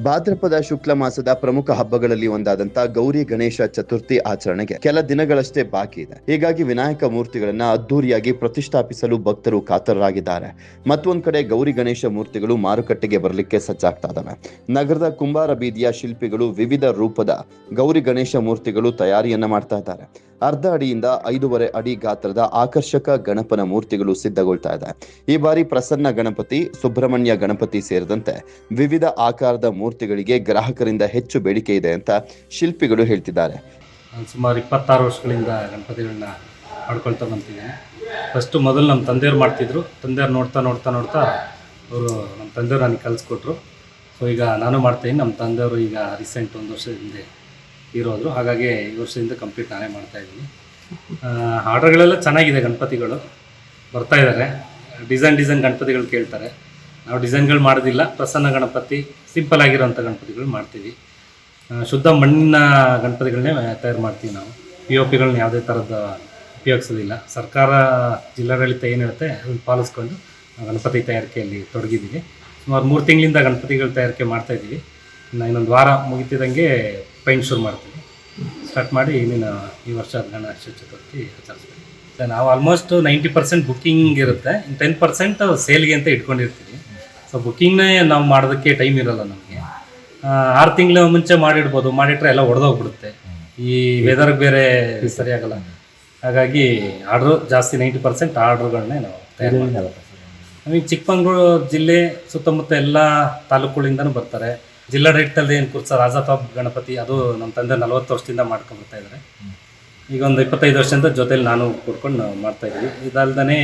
ಭಾದ್ರಪದ ಶುಕ್ಲ ಮಾಸದ ಪ್ರಮುಖ ಹಬ್ಬಗಳಲ್ಲಿ ಒಂದಾದಂತ ಗೌರಿ ಗಣೇಶ ಚತುರ್ಥಿ ಆಚರಣೆಗೆ ಕೆಲ ದಿನಗಳಷ್ಟೇ ಬಾಕಿ ಇದೆ. ಹೀಗಾಗಿ ವಿನಾಯಕ ಮೂರ್ತಿಗಳನ್ನ ಅದ್ದೂರಿಯಾಗಿ ಪ್ರತಿಷ್ಠಾಪಿಸಲು ಭಕ್ತರು ಕಾತರರಾಗಿದ್ದಾರೆ. ಮತ್ತೊಂದ್ ಕಡೆ ಗೌರಿ ಗಣೇಶ ಮೂರ್ತಿಗಳು ಮಾರುಕಟ್ಟೆಗೆ ಬರಲಿಕ್ಕೆ ಸಜ್ಜಾಗ್ತಾ ಇದಾವೆ. ನಗರದ ಕುಂಬಾರ ಬೀದಿಯ ಶಿಲ್ಪಿಗಳು ವಿವಿಧ ರೂಪದ ಗೌರಿ ಗಣೇಶ ಮೂರ್ತಿಗಳು ತಯಾರಿಯನ್ನ ಮಾಡ್ತಾ ಇದ್ದಾರೆ. ಅರ್ಧ ಅಡಿಯಿಂದ 5.5 ಅಡಿ ಗಾತ್ರದ ಆಕರ್ಷಕ ಗಣಪನ ಮೂರ್ತಿಗಳು ಸಿದ್ಧಗೊಳ್ತಾ ಇದೆ. ಈ ಬಾರಿ ಪ್ರಸನ್ನ ಗಣಪತಿ, ಸುಬ್ರಹ್ಮಣ್ಯ ಗಣಪತಿ ಸೇರಿದಂತೆ ವಿವಿಧ ಆಕಾರದ ಮೂರ್ತಿಗಳಿಗೆ ಗ್ರಾಹಕರಿಂದ ಹೆಚ್ಚು ಬೇಡಿಕೆ ಇದೆ ಅಂತ ಶಿಲ್ಪಿಗಳು ಹೇಳ್ತಿದ್ದಾರೆ. ಸುಮಾರು 26 ವರ್ಷಗಳಿಂದ ಗಣಪತಿಗಳನ್ನ ಮಾಡ್ಕೊಳ್ತಾ ಬಂತಿದ್ದೀನಿ. ಫಸ್ಟು ಮೊದಲು ನಮ್ಮ ತಂದೆಯವ್ರು ಮಾಡ್ತಿದ್ರು. ತಂದೆಯವ್ರು ನೋಡ್ತಾ ಅವರು ನಮ್ಮ ತಂದೆಯವ್ರು ನನಗೆ ಕಲಿಸ್ಕೊಟ್ರು. ಸೊ ಈಗ ನಾನು ಮಾಡ್ತಾಯಿದ್ದೀನಿ. ನಮ್ಮ ತಂದೆಯವರು ಈಗ ರೀಸೆಂಟ್ 1 ವರ್ಷದ ಹಿಂದೆ ಇರೋದ್ರು. ಹಾಗಾಗಿ ಈ ವರ್ಷದಿಂದ ಕಂಪ್ಲೀಟ್ ನಾನೇ ಮಾಡ್ತಾಯಿದ್ದೀನಿ. ಆರ್ಡರ್ಗಳೆಲ್ಲ ಚೆನ್ನಾಗಿದೆ. ಗಣಪತಿಗಳು ಬರ್ತಾ ಇದ್ದಾರೆ. ಡಿಸೈನ್ ಗಣಪತಿಗಳು ಕೇಳ್ತಾರೆ. ನಾವು ಡಿಸೈನ್ಗಳು ಮಾಡೋದಿಲ್ಲ. ಪ್ರಸನ್ನ ಗಣಪತಿ, ಸಿಂಪಲ್ ಆಗಿರೋಂಥ ಗಣಪತಿಗಳು ಮಾಡ್ತೀವಿ. ಶುದ್ಧ ಮಣ್ಣಿನ ಗಣಪತಿಗಳನ್ನೇ ತಯಾರು ಮಾಡ್ತೀವಿ. ನಾವು POPಗಳನ್ನ ಯಾವುದೇ ಥರದ ಉಪಯೋಗಿಸೋದಿಲ್ಲ. ಸರ್ಕಾರ, ಜಿಲ್ಲಾಡಳಿತ ಏನು ಹೇಳುತ್ತೆ ಅದನ್ನು ಪಾಲಿಸ್ಕೊಂಡು ಗಣಪತಿ ತಯಾರಿಕೆಯಲ್ಲಿ ತೊಡಗಿದ್ದೀವಿ. ಸುಮಾರು 3 ತಿಂಗಳಿಂದ ಗಣಪತಿಗಳ ತಯಾರಿಕೆ ಮಾಡ್ತಾಯಿದ್ದೀವಿ. ಇನ್ನೊಂದು ವಾರ ಮುಗಿತಿದ್ದಂಗೆ ಪೈಂಟ್ ಶುರು ಮಾಡ್ತೀವಿ. ಸ್ಟಾರ್ಟ್ ಮಾಡಿ ಈ ವರ್ಷ ಗಣೇಶ ಚತುರ್ಥಿ ಆಚರಿಸ್ತೀವಿ. ನಾವು ಆಲ್ಮೋಸ್ಟ್ 90% ಬುಕ್ಕಿಂಗ್ ಇರುತ್ತೆ. 10% ಸೇಲ್ಗೆ ಅಂತ ಇಟ್ಕೊಂಡಿರ್ತೀವಿ. ಸೊ ಬುಕ್ಕಿಂಗ್ನೇ ನಾವು ಮಾಡೋದಕ್ಕೆ ಟೈಮ್ ಇರೋಲ್ಲ ನಮಗೆ. 6 ತಿಂಗಳ ಮುಂಚೆ ಮಾಡಿಡ್ಬೋದು. ಮಾಡಿಟ್ರೆ ಎಲ್ಲ ಒಡೆದೋಗ್ಬಿಡುತ್ತೆ. ಈ ವೆದರ್ಗೆ ಬೇರೆ ಸರಿಯಾಗಲ್ಲ. ಹಾಗಾಗಿ ಆರ್ಡ್ರು ಜಾಸ್ತಿ 90% ಆರ್ಡ್ರುಗಳನ್ನೇ ನಾವು ತಯಾರು ಮಾಡ್ತೀವಿ. ನಮಗೆ ಚಿಕ್ಕಮಂಗ್ಳೂರು ಜಿಲ್ಲೆ ಸುತ್ತಮುತ್ತ ಎಲ್ಲ ತಾಲೂಕುಗಳಿಂದನೂ ಬರ್ತಾರೆ. ಜಿಲ್ಲಾಡಳಿತದಲ್ಲಿ ಏನು ಕೂರ್ಸ ರಾಜಾತಾಪ್ ಗಣಪತಿ, ಅದು ನಮ್ಮ ತಂದೆ 40 ವರ್ಷದಿಂದ ಮಾಡ್ಕೊಂಡ್ಬರ್ತಾ ಇದ್ದಾರೆ. ಈಗ ಒಂದು 25 ವರ್ಷದಿಂದ ಜೊತೆಲಿ ನಾನು ಕೂಡ್ಕೊಂಡು ನಾವು ಮಾಡ್ತಾಯಿದ್ದೀವಿ. ಇದಲ್ದೇ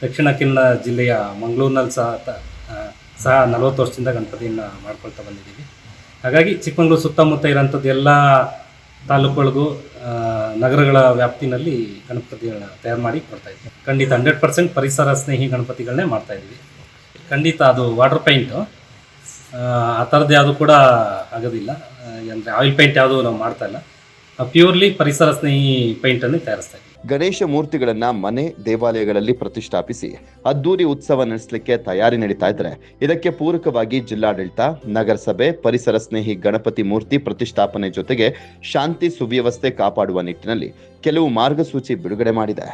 ದಕ್ಷಿಣ ಕನ್ನಡ ಜಿಲ್ಲೆಯ ಮಂಗಳೂರಿನಲ್ಲಿ ಸಹ 40 ವರ್ಷದಿಂದ ಗಣಪತಿಯನ್ನು ಮಾಡ್ಕೊಳ್ತಾ ಬಂದಿದ್ದೀವಿ. ಹಾಗಾಗಿ ಚಿಕ್ಕಮಂಗ್ಳೂರು ಸುತ್ತಮುತ್ತ ಇರೋಂಥದ್ದು ಎಲ್ಲ ತಾಲೂಕುಗಳಿಗೂ ನಗರಗಳ ವ್ಯಾಪ್ತಿನಲ್ಲಿ ಗಣಪತಿಗಳನ್ನ ತಯಾರು ಮಾಡಿ ಕೊಡ್ತಾಯಿದ್ದೀವಿ. ಖಂಡಿತ 100% ಪರಿಸರ ಸ್ನೇಹಿ ಗಣಪತಿಗಳನ್ನೇ ಮಾಡ್ತಾಯಿದ್ದೀವಿ. ಖಂಡಿತ ಅದು ವಾಟರ್ ಪೈಂಟು ಆ ಥರದ್ದು ಯಾವುದು ಕೂಡ ಆಗೋದಿಲ್ಲ. ಅಂದರೆ ಆಯಿಲ್ ಪೇಂಟ್ ಯಾವುದು ನಾವು ಮಾಡ್ತಾಯಿಲ್ಲ. ಪ್ಯೂರ್ಲಿ ಪರಿಸರ ಸ್ನೇಹಿ ಪೇಂಟನ್ನೇ ತಯಾರಿಸ್ತಾ ಇದ್ದೀವಿ. ಗಣೇಶ ಮೂರ್ತಿಗಳನ್ನ ಮನೆ, ದೇವಾಲಯಗಳಲ್ಲಿ ಪ್ರತಿಷ್ಠಾಪಿಸಿ ಅದ್ದೂರಿ ಉತ್ಸವ ನಡೆಸಲಿಕ್ಕೆ ತಯಾರಿ ನಡೀತಾ ಇದ್ರೆ, ಇದಕ್ಕೆ ಪೂರಕವಾಗಿ ಜಿಲ್ಲಾಡಳಿತ, ನಗರಸಭೆ ಪರಿಸರ ಸ್ನೇಹಿ ಗಣಪತಿ ಮೂರ್ತಿ ಪ್ರತಿಷ್ಠಾಪನೆ ಜೊತೆಗೆ ಶಾಂತಿ ಸುವ್ಯವಸ್ಥೆ ಕಾಪಾಡುವ ನಿಟ್ಟಿನಲ್ಲಿ ಕೆಲವು ಮಾರ್ಗಸೂಚಿ ಬಿಡುಗಡೆ ಮಾಡಿದೆ.